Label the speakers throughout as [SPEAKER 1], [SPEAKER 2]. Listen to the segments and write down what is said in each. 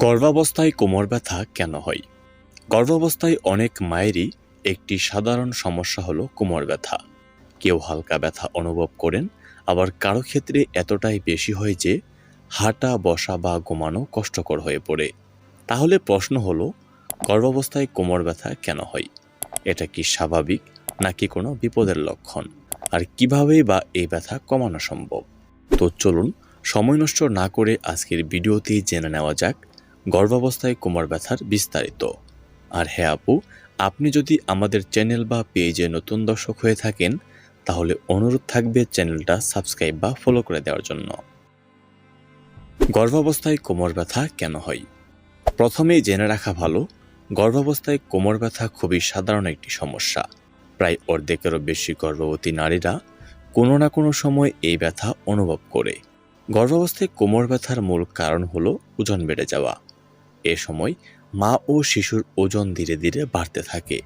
[SPEAKER 1] গর্ভাবস্থায় কোমর ব্যথা কেন হয়? গর্ভাবস্থায় অনেক মায়েরই একটি সাধারণ সমস্যা হলো কোমর ব্যথা। কেউ হালকা ব্যথা অনুভব করেন, আবার কারো ক্ষেত্রে এতটাই বেশি হয় যে হাঁটা, বসা বা ঘুমানো কষ্টকর হয়ে পড়ে। তাহলে প্রশ্ন হলো, গর্ভাবস্থায় কোমর ব্যথা কেন হয়? এটা কি স্বাভাবিক নাকি কোনো বিপদের লক্ষণ? আর কিভাবেই বা এই ব্যথা কমানো সম্ভব? তো চলুন সময় নষ্ট না করে আজকের ভিডিওতেই জেনে নেওয়া যাক গর্ভাবস্থায় কোমর ব্যথার বিস্তারিত। আর হ্যাঁ আপু, আপনি যদি আমাদের চ্যানেল বা পেজে নতুন দর্শক হয়ে থাকেন তাহলে অনুরোধ থাকবে চ্যানেলটা সাবস্ক্রাইব বা ফলো করে দেওয়ার জন্য। গর্ভাবস্থায় কোমর ব্যথা কেন হয়? প্রথমেই জেনে রাখা ভালো, গর্ভাবস্থায় কোমর ব্যথা খুবই সাধারণ একটি সমস্যা। প্রায় অর্ধেকেরও বেশি গর্ভবতী নারীরা কোনো না কোনো সময় এই ব্যথা অনুভব করে। গর্ভাবস্থায় কোমর ব্যথার মূল কারণ হলো ওজন বেড়ে যাওয়া। এ সময় মা ও শিশুর ওজন ধীরে ধীরে বাড়তে থাকে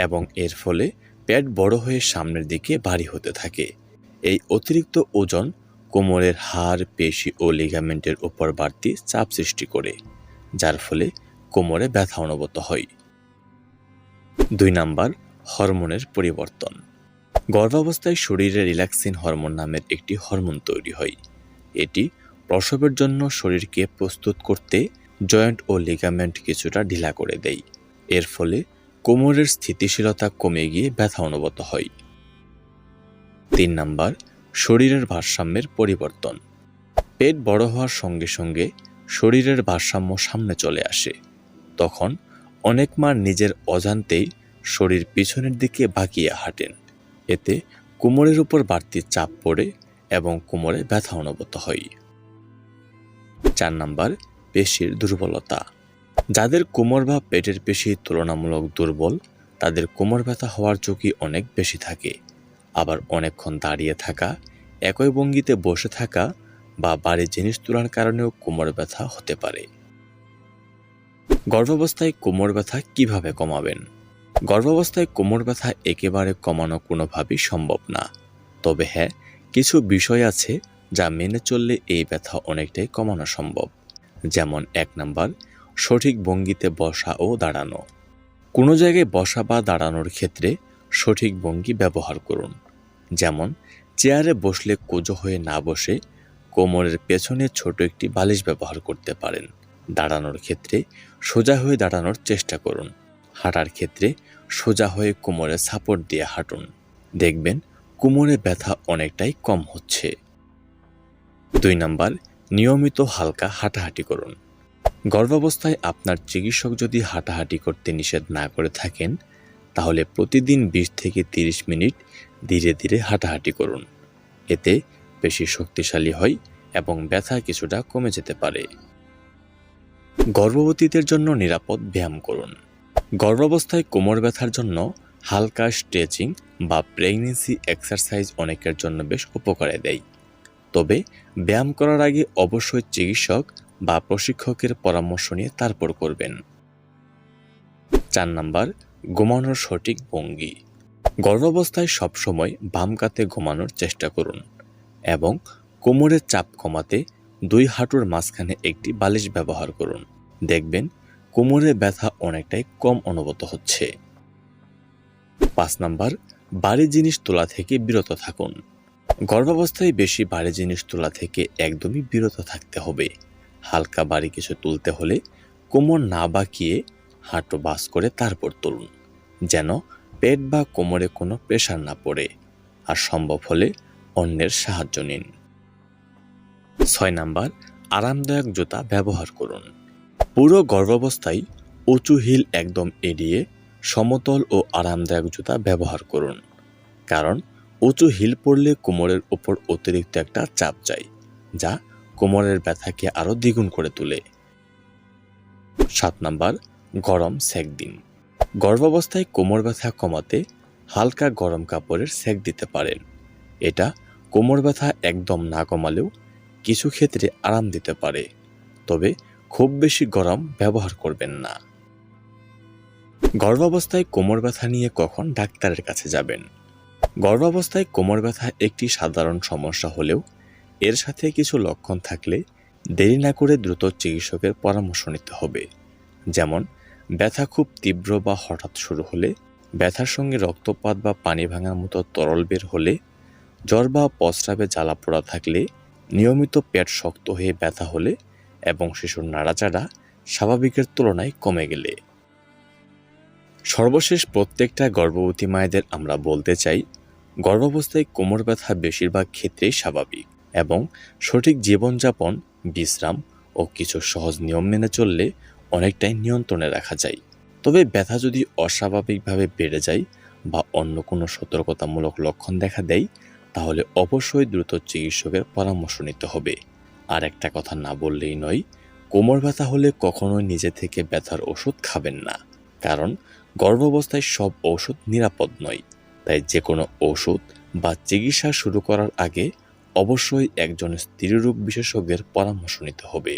[SPEAKER 1] এবং এর ফলে পেট বড় হয়ে সামনের দিকে ভারী হতে থাকে। এই অতিরিক্ত ওজন কোমরের হাড়, পেশি ও লিগামেন্টের উপর বাড়তি চাপ সৃষ্টি করে, যার ফলে কোমরে ব্যথা অনুভূত হয়। 2 নাম্বার, হরমোনের পরিবর্তন। গর্ভাবস্থায় শরীরে রিল্যাক্সিন হরমোন নামের একটি হরমোন তৈরি হয়। এটি প্রসবের জন্য শরীরকে প্রস্তুত করতে জয়েন্ট ও লিগামেন্ট কিছুটা ঢিলা করে দেয়। এর ফলে কোমরের স্থিতিশীলতা কমে গিয়ে ব্যথা অনুভূত হয়। 3 নাম্বার, শরীরের ভারসাম্যের পরিবর্তন। পেট বড় হওয়ার সঙ্গে সঙ্গে শরীরের ভারসাম্য সামনে চলে আসে। তখন অনেক মা নিজের অজান্তেই শরীর পিছনের দিকে বাঁকিয়ে হাঁটেন। এতে কোমরের উপর বাড়তি চাপ পড়ে এবং কোমরে ব্যথা অনুভূত হয়। 4 নাম্বার, পেশির দুর্বলতা। যাদের কোমর বা পেটের পেশি তুলনামূলক দুর্বল তাদের কোমর ব্যথা হওয়ার ঝুঁকি অনেক বেশি থাকে। আবার অনেকক্ষণ দাঁড়িয়ে থাকা, একই ভঙ্গিতে বসে থাকা বা ভারী জিনিস তোলার কারণেও কোমর ব্যথা হতে পারে। গর্ভাবস্থায় কোমর ব্যথা কিভাবে কমাবেন? গর্ভাবস্থায় কোমর ব্যথা একেবারে কমানো কোনোভাবেই সম্ভব না। তবে হ্যাঁ, কিছু বিষয় আছে যা মেনে চললে এই ব্যথা অনেকটাই কমানো সম্ভব। যেমন 1 নাম্বার, সঠিক ভঙ্গিতে বসা ও দাঁড়ানো। কোনো জায়গায় বসা বা দাঁড়ানোর ক্ষেত্রে সঠিক ভঙ্গি ব্যবহার করুন। যেমন চেয়ারে বসলে কোজো হয়ে না বসে কোমরের পেছনে ছোট একটি বালিশ ব্যবহার করতে পারেন। দাঁড়ানোর ক্ষেত্রে সোজা হয়ে দাঁড়ানোর চেষ্টা করুন। হাঁটার ক্ষেত্রে সোজা হয়ে কোমরে সাপোর্ট দিয়ে হাঁটুন। দেখবেন কোমরে ব্যথা অনেকটাই কম হচ্ছে। 2 নাম্বার, নিয়মিত হালকা হাঁটাহাঁটি করুন। গর্ভাবস্থায় আপনার চিকিৎসক যদি হাঁটাহাঁটি করতে নিষেধ না করে থাকেন তাহলে প্রতিদিন 20 থেকে 30 মিনিট ধীরে ধীরে হাঁটাহাঁটি করুন। এতে পেশি শক্তিশালী হয় এবং ব্যথা কিছুটা কমে যেতে পারে। গর্ভবতীদের জন্য নিরাপদ ব্যায়াম করুন। গর্ভাবস্থায় কোমর ব্যথার জন্য হালকা স্ট্রেচিং বা প্রেগন্যান্সি এক্সারসাইজ অনেকের জন্য বেশ উপকারে দেয়। তবে ব্যায়াম করার আগে অবশ্যই চিকিৎসক বা প্রশিক্ষকের পরামর্শ নিয়ে তারপর করবেন। 4 নাম্বার, ঘুমানোর সঠিক ভঙ্গি। গর্ভাবস্থায় সবসময় বাম কাতে ঘুমানোর চেষ্টা করুন এবং কোমরের চাপ কমাতে 2 হাঁটুর মাঝখানে একটি বালিশ ব্যবহার করুন। দেখবেন কোমরে ব্যথা অনেকটাই কম অনুভূত হচ্ছে। 5 নাম্বার, ভারী জিনিস তোলা থেকে বিরত থাকুন। গর্ভাবস্থায় বেশি ভারী জিনিস তোলা থেকে একদমই বিরত থাকতে হবে। হালকা ভারী কিছু তুলতে হলে কোমর না বাঁকিয়ে হাঁটু বাস করে তারপর তুলুন, যেন পেট বা কোমরে কোনো প্রেসার না পড়ে। আর সম্ভব হলে অন্যের সাহায্য নিন। 6 নাম্বার, আরামদায়ক জুতা ব্যবহার করুন। পুরো গর্ভাবস্থায় উঁচু হিল একদম এড়িয়ে সমতল ও আরামদায়ক জুতা ব্যবহার করুন। কারণ উঁচু হিল পরলে কোমরের উপর অতিরিক্ত একটা চাপ যায়, যা কোমরের ব্যথাকে আরও দ্বিগুণ করে তোলে। 7 নাম্বার, গরম সেক দিন। গর্ভাবস্থায় কোমর ব্যথা কমাতে হালকা গরম কাপড়ের সেক দিতে পারেন। এটা কোমর ব্যথা একদম না কমালেও কিছু ক্ষেত্রে আরাম দিতে পারে, তবে খুব বেশি গরম ব্যবহার করবেন না। গর্ভাবস্থায় কোমর ব্যথা নিয়ে কখন ডাক্তারের কাছে যাবেন? গর্ভাবস্থায় কোমর ব্যথা একটি সাধারণ সমস্যা হলেও এর সাথে কিছু লক্ষণ থাকলে দেরি না করে দ্রুত চিকিৎসকের পরামর্শ নিতে হবে। যেমন ব্যথা খুব তীব্র বা হঠাৎ শুরু হলে, ব্যথার সঙ্গে রক্তপাত বা পানি ভাঙার মতো তরল বের হলে, জ্বর বা প্রস্রাবে জ্বালাপোড়া থাকলে, নিয়মিত পেট শক্ত হয়ে ব্যথা হলে এবং শিশুর নাড়াচাড়া স্বাভাবিকের তুলনায় কমে গেলে। সর্বশেষ প্রত্যেকটা গর্ভবতী মায়েদের আমরা বলতে চাই, গর্ভাবস্থায় কোমর ব্যথা বেশিরভাগ ক্ষেত্রেই স্বাভাবিক এবং সঠিক জীবনযাপন, বিশ্রাম ও কিছু সহজ নিয়ম মেনে চললে অনেকটাই নিয়ন্ত্রণে রাখা যায়। তবে ব্যথা যদি অস্বাভাবিকভাবে বেড়ে যায় বা অন্য কোনো সতর্কতামূলক লক্ষণ দেখা দেয়, তাহলে অবশ্যই দ্রুত চিকিৎসকের পরামর্শ নিতে হবে। আর একটা কথা না বললেই নয়, কোমর ব্যথা হলে কখনোই নিজে থেকে ব্যথার ওষুধ খাবেন না, কারণ গর্ভাবস্থায় সব ওষুধ নিরাপদ নয়। তাই যে কোনো ওষুধ বা চিকিৎসা শুরু করার আগে অবশ্যই একজন স্ত্রীরোগ বিশেষজ্ঞের পরামর্শ নিতে হবে।